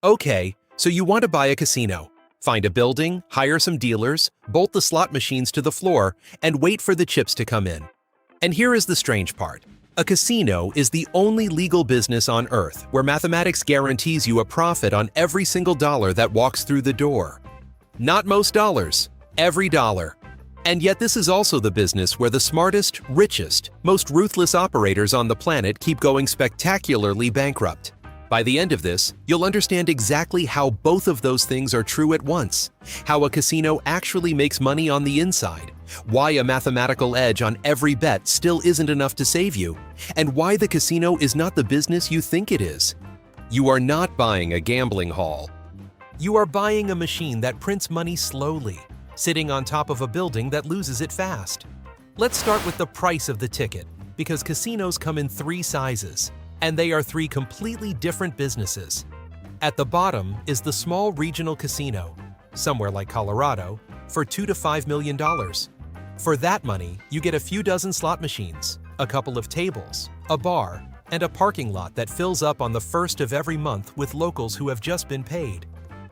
Okay, so you want to buy a casino. Find a building, hire some dealers, bolt the slot machines to the floor, and wait for the chips to come in. And here is the strange part. A casino is the only legal business on earth where mathematics guarantees you a profit on every single dollar that walks through the door. Not most dollars, every dollar. And yet this is also the business where the smartest, richest, most ruthless operators on the planet keep going spectacularly bankrupt. By the end of this, you'll understand exactly how both of those things are true at once, how a casino actually makes money on the inside, why a mathematical edge on every bet still isn't enough to save you, and why the casino is not the business you think it is. You are not buying a gambling hall. You are buying a machine that prints money slowly, sitting on top of a building that loses it fast. Let's start with the price of the ticket, because casinos come in three sizes, and they are three completely different businesses. At the bottom is the small regional casino, somewhere like Colorado, for $2 to $5 million. For that money, you get a few dozen slot machines, a couple of tables, a bar, and a parking lot that fills up on the first of every month with locals who have just been paid.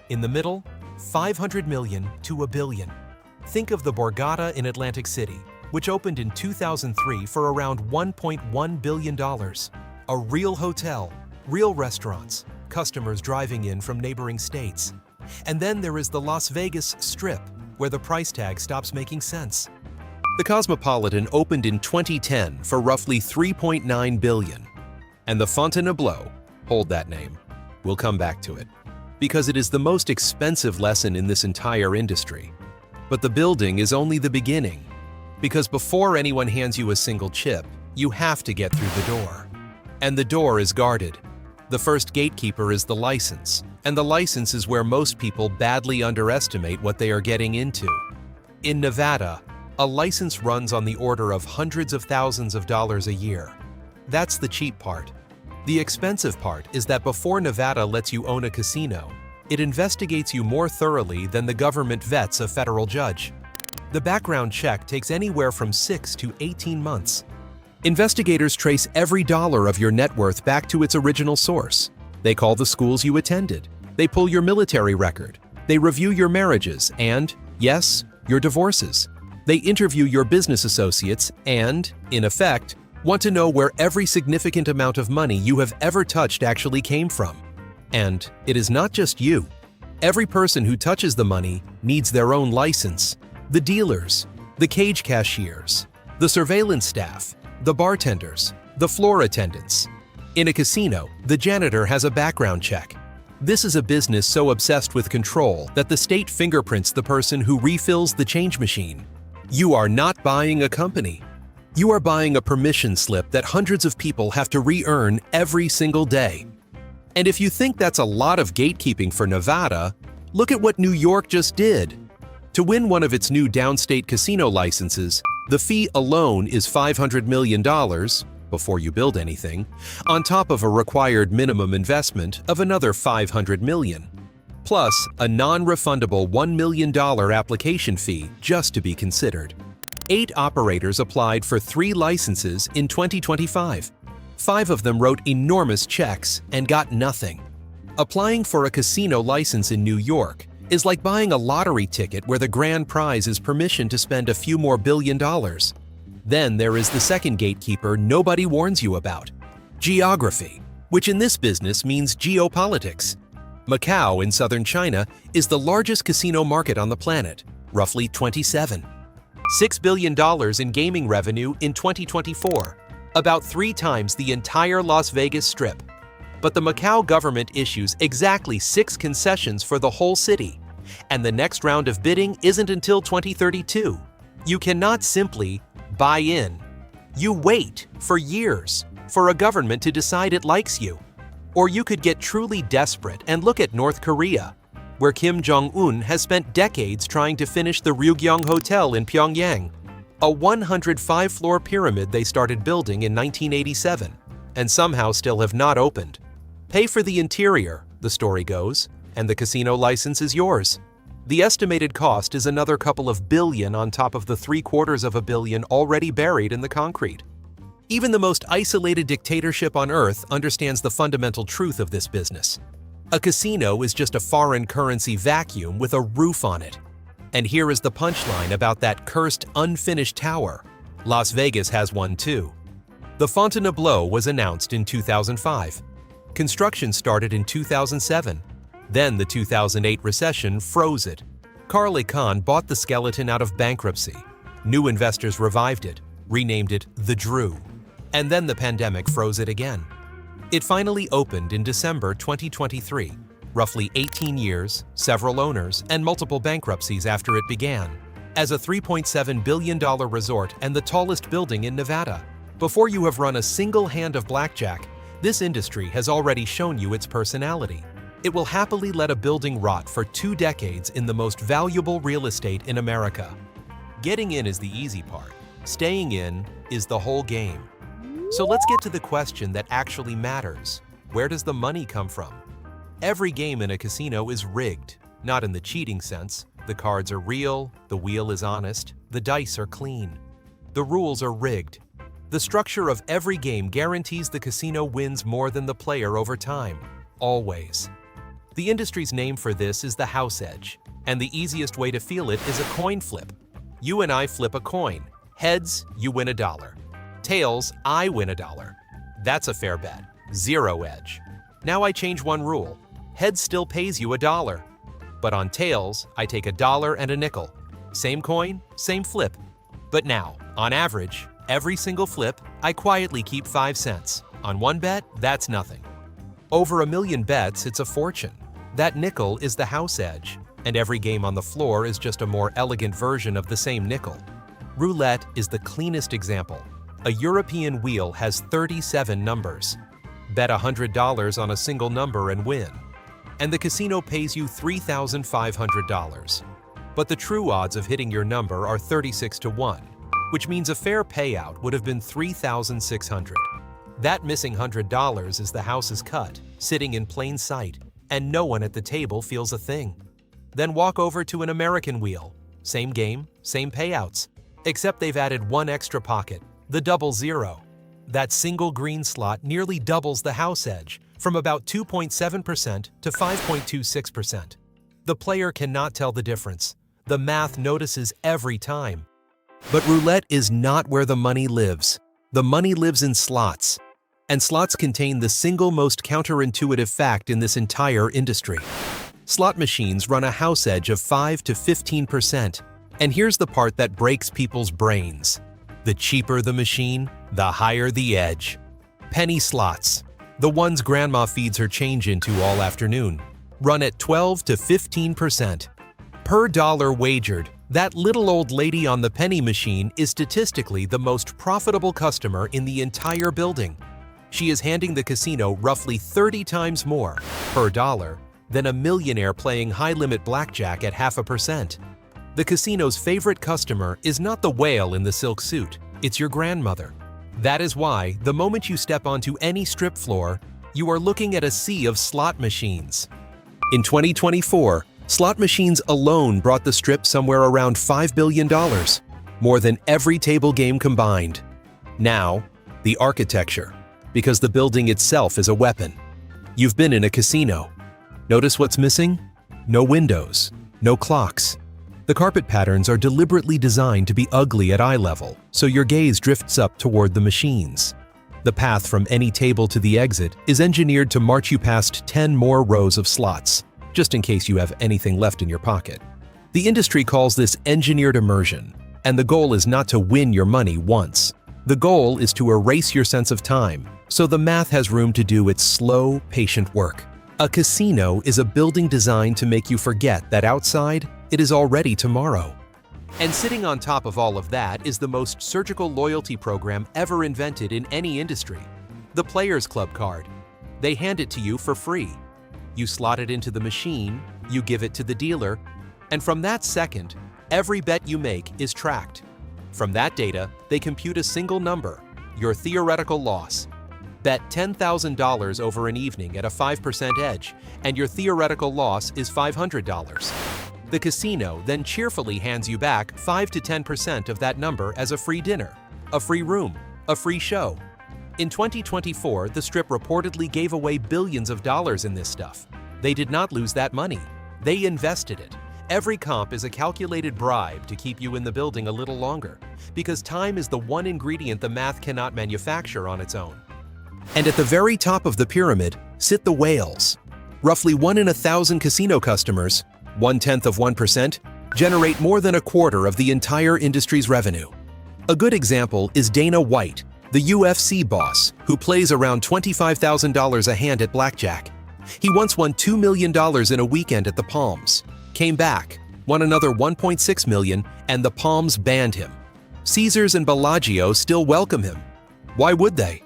In the middle, 500 million to $1 billion. Think of the Borgata in Atlantic City, which opened in 2003 for around $1.1 billion. A real hotel, real restaurants, customers driving in from neighboring states. And then there is the Las Vegas Strip, where the price tag stops making sense. The Cosmopolitan opened in 2010 for roughly $3.9 billion. And the Fontainebleau, hold that name, we'll come back to it, because it is the most expensive lesson in this entire industry. But the building is only the beginning, because before anyone hands you a single chip, you have to get through the door. And the door is guarded. The first gatekeeper is the license, and the license is where most people badly underestimate what they are getting into. In Nevada, a license runs on the order of hundreds of thousands of dollars a year. That's the cheap part. The expensive part is that before Nevada lets you own a casino, it investigates you more thoroughly than the government vets a federal judge. The background check takes anywhere from 6 to 18 months. Investigators trace every dollar of your net worth back to its original source. They call the schools you attended. They pull your military record. They review your marriages and, yes, your divorces. They interview your business associates and, in effect, want to know where every significant amount of money you have ever touched actually came from. And it is not just you. Every person who touches the money needs their own license. The dealers, the cage cashiers, the surveillance staff, the bartenders, the floor attendants. In a casino, the janitor has a background check. This is a business so obsessed with control that the state fingerprints the person who refills the change machine. You are not buying a company. You are buying a permission slip that hundreds of people have to re-earn every single day. And if you think that's a lot of gatekeeping for Nevada, look at what New York just did. To win one of its new downstate casino licenses, the fee alone is $500 million, before you build anything, on top of a required minimum investment of another $500 million, plus a non-refundable $1 million application fee just to be considered. 8 operators applied for 3 licenses in 2025. 5 of them wrote enormous checks and got nothing. Applying for a casino license in New York is like buying a lottery ticket where the grand prize is permission to spend a few more $1 billion. Then there is the second gatekeeper nobody warns you about: geography, which in this business means geopolitics. Macau in southern China is the largest casino market on the planet, roughly 27. $6 billion in gaming revenue in 2024, about 3 times the entire Las Vegas Strip. But the Macau government issues exactly 6 concessions for the whole city, and the next round of bidding isn't until 2032. You cannot simply buy in. You wait for years for a government to decide it likes you. Or you could get truly desperate and look at North Korea, where Kim Jong-un has spent decades trying to finish the Ryugyong Hotel in Pyongyang, a 105-floor pyramid they started building in 1987, and somehow still have not opened. Pay for the interior, the story goes, and the casino license is yours. The estimated cost is another couple of billion on top of the $750 million already buried in the concrete. Even the most isolated dictatorship on earth understands the fundamental truth of this business. A casino is just a foreign currency vacuum with a roof on it. And here is the punchline about that cursed unfinished tower. Las Vegas has one too. The Fontainebleau was announced in 2005. Construction started in 2007. Then the 2008 recession froze it. Carl Icahn bought the skeleton out of bankruptcy. New investors revived it, renamed it The Drew. And then the pandemic froze it again. It finally opened in December 2023, roughly 18 years, several owners, and multiple bankruptcies after it began, as a $3.7 billion resort and the tallest building in Nevada. Before you have run a single hand of blackjack, this industry has already shown you its personality. It will happily let a building rot for 2 decades in the most valuable real estate in America. Getting in is the easy part. Staying in is the whole game. So let's get to the question that actually matters. Where does the money come from? Every game in a casino is rigged, not in the cheating sense. The cards are real, the wheel is honest, the dice are clean. The rules are rigged. The structure of every game guarantees the casino wins more than the player over time, always. The industry's name for this is the house edge, and the easiest way to feel it is a coin flip. You and I flip a coin. Heads, you win $1. Tails, I win $1. That's a fair bet. 0 edge. Now I change one rule. Heads still pays you $1. But on tails, I take $1 and a nickel. Same coin, same flip. But now, on average, every single flip, I quietly keep 5 cents. On one bet, that's nothing. Over 1 million bets, it's a fortune. That nickel is the house edge, and every game on the floor is just a more elegant version of the same nickel. Roulette is the cleanest example. A European wheel has 37 numbers. Bet $100 on a single number and win. And the casino pays you $3,500. But the true odds of hitting your number are 36 to 1, which means a fair payout would have been $3,600. That missing $100 is the house's cut, sitting in plain sight, and no one at the table feels a thing. Then walk over to an American wheel. Same game, same payouts, except they've added one extra pocket, the double zero. That single green slot nearly doubles the house edge, from about 2.7% to 5.26%. The player cannot tell the difference. The math notices every time. But roulette is not where the money lives. The money lives in slots. And slots contain the single most counterintuitive fact in this entire industry. Slot machines run a house edge of 5 to 15%. And here's the part that breaks people's brains. The cheaper the machine, the higher the edge. Penny slots, the ones grandma feeds her change into all afternoon, run at 12 to 15%. Per dollar wagered, that little old lady on the penny machine is statistically the most profitable customer in the entire building. She is handing the casino roughly 30 times more, per dollar, than a millionaire playing high-limit blackjack at 0.5%. The casino's favorite customer is not the whale in the silk suit, it's your grandmother. That is why, the moment you step onto any strip floor, you are looking at a sea of slot machines. In 2024, slot machines alone brought the strip somewhere around $5 billion, more than every table game combined. Now, the architecture, because the building itself is a weapon. You've been in a casino. Notice what's missing? No windows, no clocks. The carpet patterns are deliberately designed to be ugly at eye level, so your gaze drifts up toward the machines. The path from any table to the exit is engineered to march you past 10 more rows of slots, just in case you have anything left in your pocket. The industry calls this engineered immersion, and the goal is not to win your money once. The goal is to erase your sense of time, so the math has room to do its slow, patient work. A casino is a building designed to make you forget that outside, it is already tomorrow. And sitting on top of all of that is the most surgical loyalty program ever invented in any industry. The Players Club card. They hand it to you for free. You slot it into the machine, you give it to the dealer, and from that second, every bet you make is tracked. From that data, they compute a single number, your theoretical loss. Bet $10,000 over an evening at a 5% edge, and your theoretical loss is $500. The casino then cheerfully hands you back 5 to 10% of that number as a free dinner, a free room, a free show. In 2024, the Strip reportedly gave away billions of dollars in this stuff. They did not lose that money. They invested it. Every comp is a calculated bribe to keep you in the building a little longer, because time is the one ingredient the math cannot manufacture on its own. And at the very top of the pyramid sit the whales. Roughly 1 in 1,000 casino customers, 1/10 of 1%, generate more than a quarter of the entire industry's revenue. A good example is Dana White, the UFC boss, who plays around $25,000 a hand at blackjack. He once won $2 million in a weekend at the Palms, came back, won another $1.6 million, and the Palms banned him. Caesars and Bellagio still welcome him. Why would they?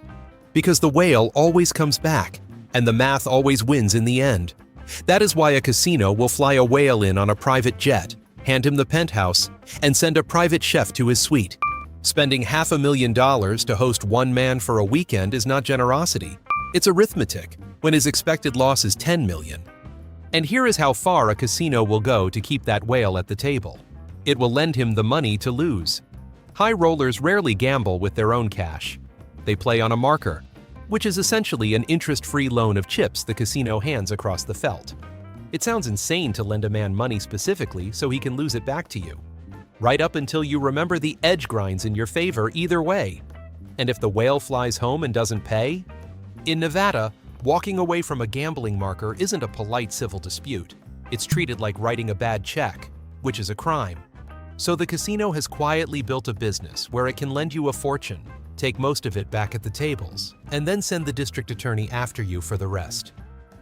Because the whale always comes back, and the math always wins in the end. That is why a casino will fly a whale in on a private jet, hand him the penthouse, and send a private chef to his suite. Spending $500,000 to host one man for a weekend is not generosity. It's arithmetic, when his expected loss is $10 million. And here is how far a casino will go to keep that whale at the table. It will lend him the money to lose. High rollers rarely gamble with their own cash. They play on a marker, which is essentially an interest-free loan of chips the casino hands across the felt. It sounds insane to lend a man money specifically so he can lose it back to you, right up until you remember the edge grinds in your favor either way. And if the whale flies home and doesn't pay? In Nevada, walking away from a gambling marker isn't a polite civil dispute. It's treated like writing a bad check, which is a crime. So the casino has quietly built a business where it can lend you a fortune, take most of it back at the tables, and then send the district attorney after you for the rest.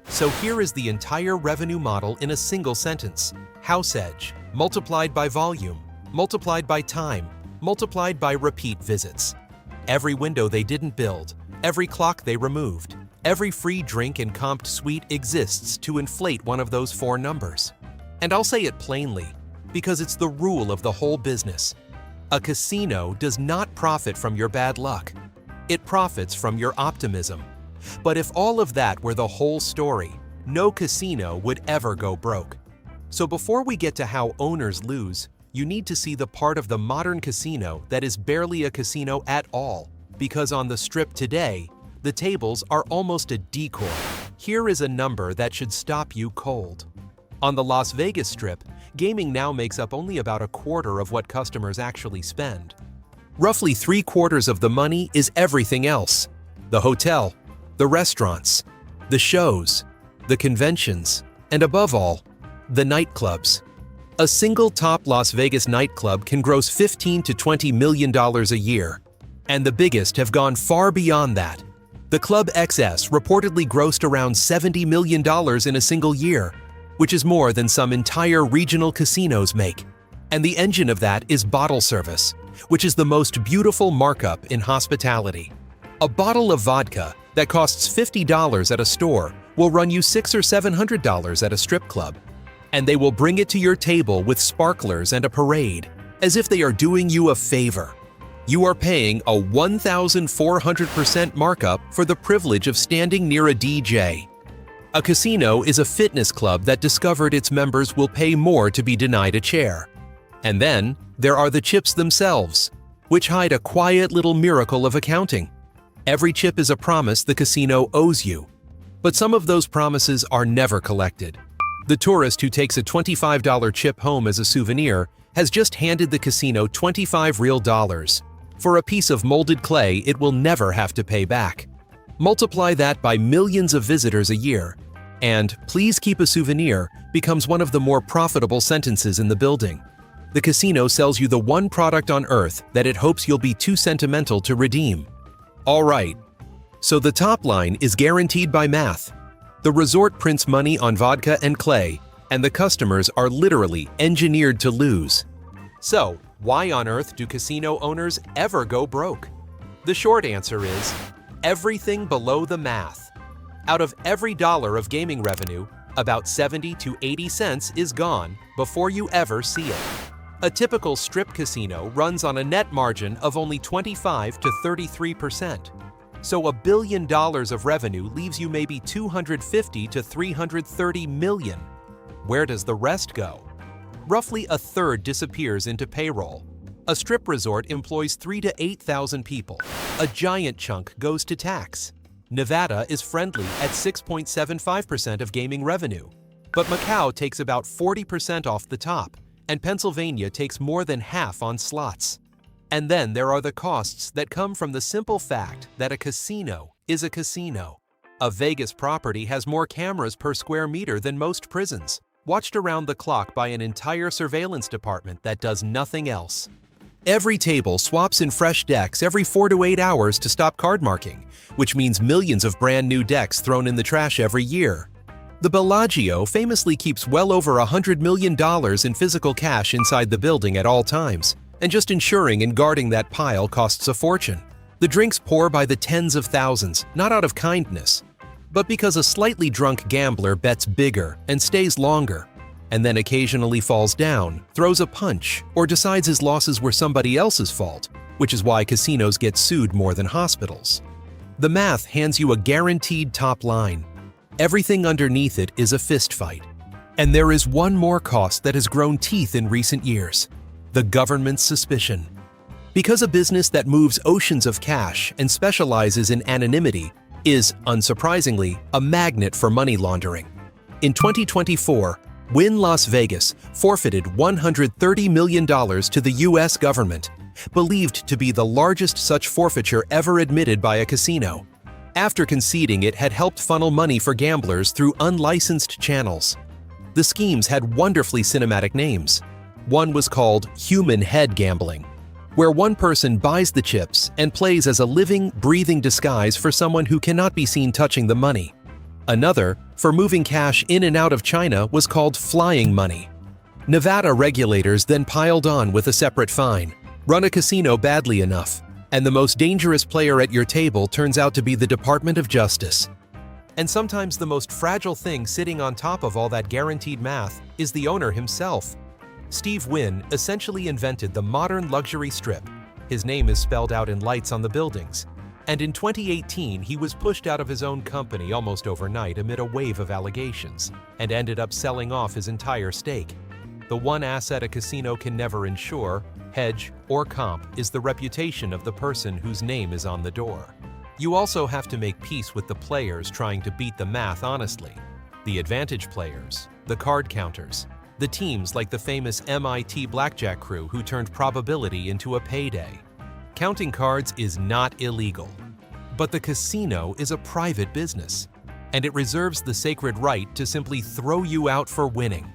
So here is the entire revenue model in a single sentence. House edge, multiplied by volume, multiplied by time, multiplied by repeat visits. Every window they didn't build, every clock they removed, every free drink and comped suite exists to inflate one of those 4 numbers. And I'll say it plainly, because it's the rule of the whole business. A casino does not profit from your bad luck. It profits from your optimism. But if all of that were the whole story, no casino would ever go broke. So before we get to how owners lose, you need to see the part of the modern casino that is barely a casino at all, because on the Strip today, the tables are almost a decoy. Here is a number that should stop you cold. On the Las Vegas Strip, gaming now makes up only about a quarter of what customers actually spend. Roughly 3/4 of the money is everything else: the hotel, the restaurants, the shows, the conventions, and above all, the nightclubs. A single top Las Vegas nightclub can gross $15 to $20 million a year, and the biggest have gone far beyond that. The Club XS reportedly grossed around $70 million in a single year, which is more than some entire regional casinos make. And the engine of that is bottle service, which is the most beautiful markup in hospitality. A bottle of vodka that costs $50 at a store will run you $600 or $700 at a strip club. And they will bring it to your table with sparklers and a parade, as if they are doing you a favor. You are paying a 1,400% markup for the privilege of standing near a DJ. A casino is a fitness club that discovered its members will pay more to be denied a chair. And then there are the chips themselves, which hide a quiet little miracle of accounting. Every chip is a promise the casino owes you, but some of those promises are never collected. The tourist who takes a $25 chip home as a souvenir has just handed the casino $25 real for a piece of molded clay it will never have to pay back. Multiply that by millions of visitors a year, and "please keep a souvenir" becomes one of the more profitable sentences in the building. The casino sells you the one product on earth that it hopes you'll be too sentimental to redeem. All right, so the top line is guaranteed by math. The resort prints money on vodka and clay, and the customers are literally engineered to lose. So, why on earth do casino owners ever go broke? The short answer is everything below the math. Out of every dollar of gaming revenue, about 70 to 80 cents is gone before you ever see it. A typical strip casino runs on a net margin of only 25 to 33%. So $1 billion of revenue leaves you maybe 250 to 330 million. Where does the rest go? Roughly a third disappears into payroll. A strip resort employs 3,000 to 8,000 people. A giant chunk goes to tax. Nevada is friendly at 6.75% of gaming revenue, but Macau takes about 40% off the top, and Pennsylvania takes more than half on slots. And then there are the costs that come from the simple fact that a casino is a casino. A Vegas property has more cameras per square meter than most prisons, watched around the clock by an entire surveillance department that does nothing else. Every table swaps in fresh decks every 4 to 8 hours to stop card marking, which means millions of brand new decks thrown in the trash every year. The Bellagio famously keeps well over $100 million in physical cash inside the building at all times, and just ensuring and guarding that pile costs a fortune. The drinks pour by the tens of thousands, not out of kindness, but because a slightly drunk gambler bets bigger and stays longer, and then occasionally falls down, throws a punch, or decides his losses were somebody else's fault, which is why casinos get sued more than hospitals. The math hands you a guaranteed top line. Everything underneath it is a fist fight. And there is one more cost that has grown teeth in recent years: the government's suspicion. Because a business that moves oceans of cash and specializes in anonymity is, unsurprisingly, a magnet for money laundering. In 2024, Wynn Las Vegas forfeited $130 million to the U.S. government, believed to be the largest such forfeiture ever admitted by a casino, after conceding it had helped funnel money for gamblers through unlicensed channels. The schemes had wonderfully cinematic names. One was called human head gambling, where one person buys the chips and plays as a living, breathing disguise for someone who cannot be seen touching the money. Another, for moving cash in and out of China, was called flying money. Nevada regulators then piled on with a separate fine. Run a casino badly enough, and the most dangerous player at your table turns out to be the Department of Justice. And sometimes the most fragile thing sitting on top of all that guaranteed math is the owner himself. Steve Wynn essentially invented the modern luxury strip. His name is spelled out in lights on the buildings. And in 2018, he was pushed out of his own company almost overnight amid a wave of allegations, and ended up selling off his entire stake. The one asset a casino can never insure, hedge, or comp is the reputation of the person whose name is on the door. You also have to make peace with the players trying to beat the math honestly. The advantage players, the card counters, the teams like the famous MIT blackjack crew who turned probability into a payday. Counting cards is not illegal, but the casino is a private business, and it reserves the sacred right to simply throw you out for winning.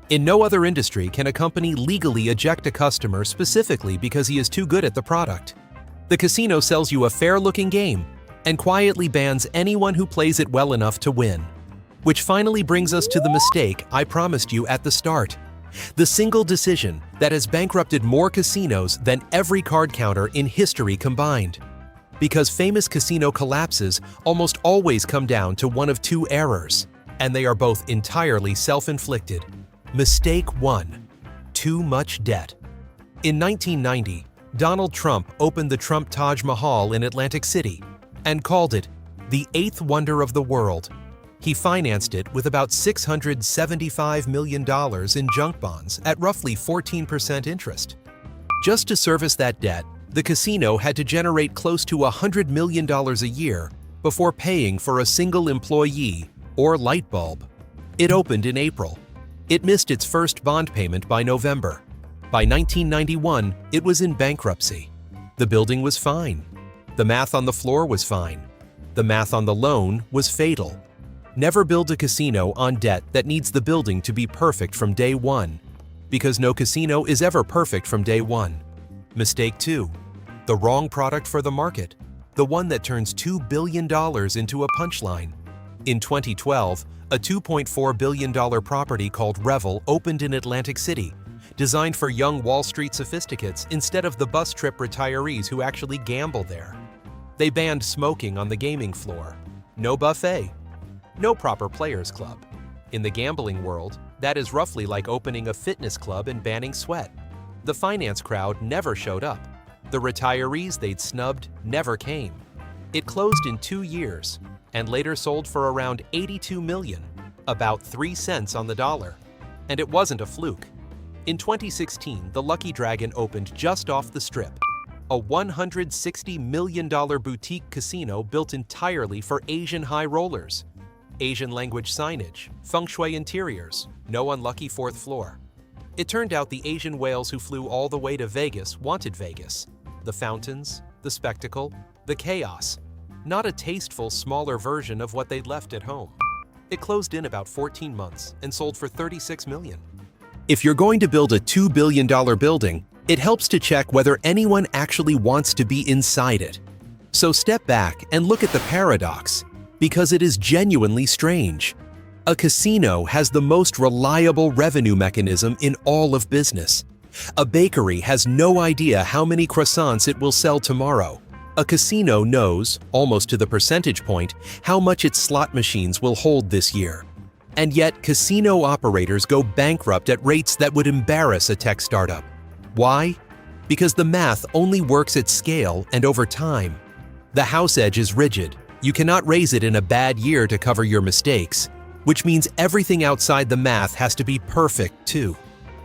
In no other industry can a company legally eject a customer specifically because he is too good at the product. The casino sells you a fair-looking game and quietly bans anyone who plays it well enough to win. Which finally brings us to the mistake I promised you at the start. The single decision that has bankrupted more casinos than every card counter in history combined. Because famous casino collapses almost always come down to one of two errors, and they are both entirely self-inflicted. Mistake 1: too much debt. In 1990, Donald Trump opened the Trump Taj Mahal in Atlantic City and called it the eighth wonder of the world. He financed it with about $675 million in junk bonds at roughly 14% interest. Just to service that debt, the casino had to generate close to $100 million a year before paying for a single employee or light bulb. It opened in April. It missed its first bond payment by November. By 1991, it was in bankruptcy. The building was fine. The math on the floor was fine. The math on the loan was fatal. Never build a casino on debt that needs the building to be perfect from day one, because no casino is ever perfect from day one. Mistake 2: the wrong product for the market, the one that turns $2 billion into a punchline. In 2012, a $2.4 billion property called Revel opened in Atlantic City, designed for young Wall Street sophisticates instead of the bus trip retirees who actually gamble there. They banned smoking on the gaming floor. No buffet. No proper players club. In the gambling world, that is roughly like opening a fitness club and banning sweat. The finance crowd never showed up. The retirees they'd snubbed never came. It closed in 2 years and later sold for around $82 million, about 3 cents on the dollar. And it wasn't a fluke. In 2016, the Lucky Dragon opened just off the Strip, a $160 million boutique casino built entirely for Asian high rollers. Asian language signage, feng shui interiors, no unlucky fourth floor. It turned out the Asian whales who flew all the way to Vegas wanted Vegas. The fountains, the spectacle, the chaos. Not a tasteful, smaller version of what they'd left at home. It closed in about 14 months and sold for $36 million. If you're going to build a $2 billion building, it helps to check whether anyone actually wants to be inside it. So step back and look at the paradox, because it is genuinely strange. A casino has the most reliable revenue mechanism in all of business. A bakery has no idea how many croissants it will sell tomorrow. A casino knows, almost to the percentage point, how much its slot machines will hold this year. And yet, casino operators go bankrupt at rates that would embarrass a tech startup. Why? Because the math only works at scale and over time. The house edge is rigid. You cannot raise it in a bad year to cover your mistakes, which means everything outside the math has to be perfect too.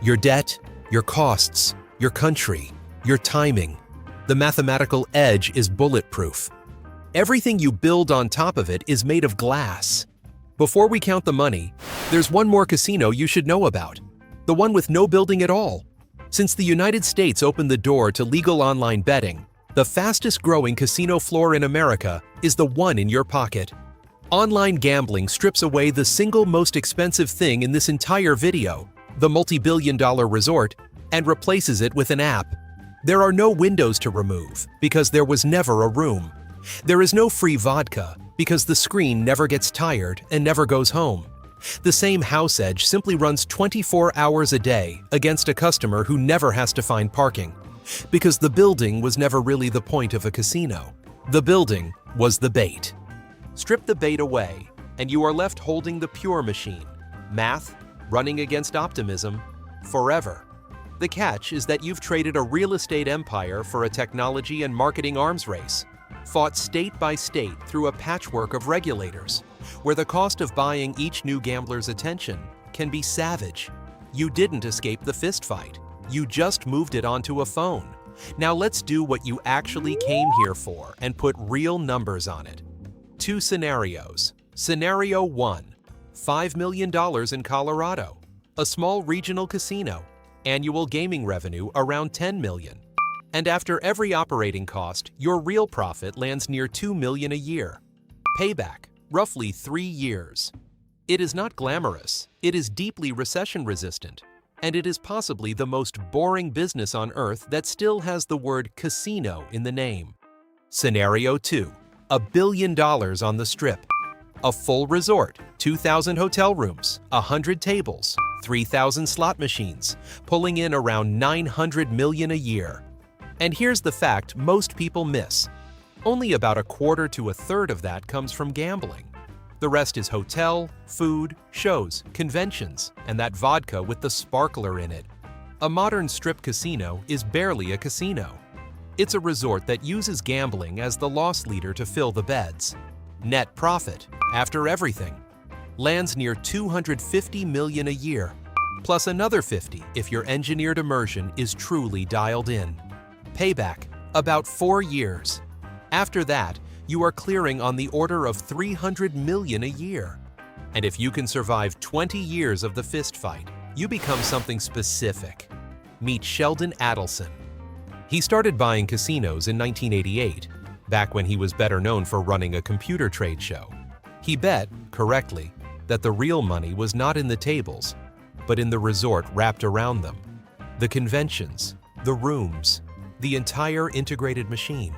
Your debt, your costs, your country, your timing. The mathematical edge is bulletproof. Everything you build on top of it is made of glass. Before we count the money, there's one more casino you should know about. The one with no building at all. Since the United States opened the door to legal online betting, the fastest growing casino floor in America is the one in your pocket. Online gambling strips away the single most expensive thing in this entire video, the multi-billion-dollar resort, and replaces it with an app. There are no windows to remove because there was never a room. There is no free vodka because the screen never gets tired and never goes home. The same house edge simply runs 24 hours a day against a customer who never has to find parking, because the building was never really the point of a casino. The building was the bait. Strip the bait away, and you are left holding the pure machine, math, running against optimism, forever. The catch is that you've traded a real estate empire for a technology and marketing arms race, fought state by state through a patchwork of regulators, where the cost of buying each new gambler's attention can be savage. You didn't escape the fistfight. You just moved it onto a phone. Now let's do what you actually came here for and put real numbers on it. 2 scenarios. Scenario 1, $5 million in Colorado, a small regional casino, annual gaming revenue around $10 million. And after every operating cost, your real profit lands near $2 million a year. Payback, roughly 3 years. It is not glamorous, it is deeply recession-resistant, and it is possibly the most boring business on earth that still has the word casino in the name. Scenario 2, $1 billion on the Strip. A full resort, 2,000 hotel rooms, 100 tables, 3,000 slot machines, pulling in around $900 million a year. And here's the fact most people miss. Only about 1/4 to 1/3 of that comes from gambling. The rest is hotel, food, shows, conventions, and that vodka with the sparkler in it. A modern strip casino is barely a casino. It's a resort that uses gambling as the loss leader to fill the beds. Net profit, after everything, lands near $250 million a year, plus another 50 if your engineered immersion is truly dialed in. Payback, about 4 years. After that, you are clearing on the order of $300 million a year. And if you can survive 20 years of the fist fight, you become something specific. Meet Sheldon Adelson. He started buying casinos in 1988, back when he was better known for running a computer trade show. He bet, correctly, that the real money was not in the tables, but in the resort wrapped around them. The conventions, the rooms, the entire integrated machine.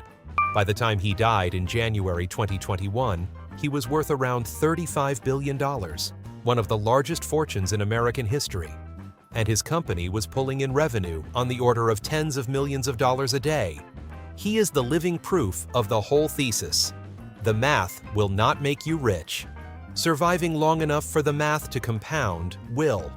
By the time he died in January 2021, he was worth around $35 billion, one of the largest fortunes in American history. And his company was pulling in revenue on the order of tens of millions of dollars a day. He is the living proof of the whole thesis. The math will not make you rich. Surviving long enough for the math to compound will.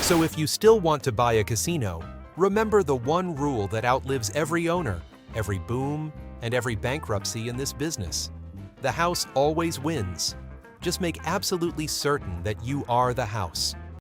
So if you still want to buy a casino, remember the one rule that outlives every owner, every boom, and every bankruptcy in this business. The house always wins. Just make absolutely certain that you are the house.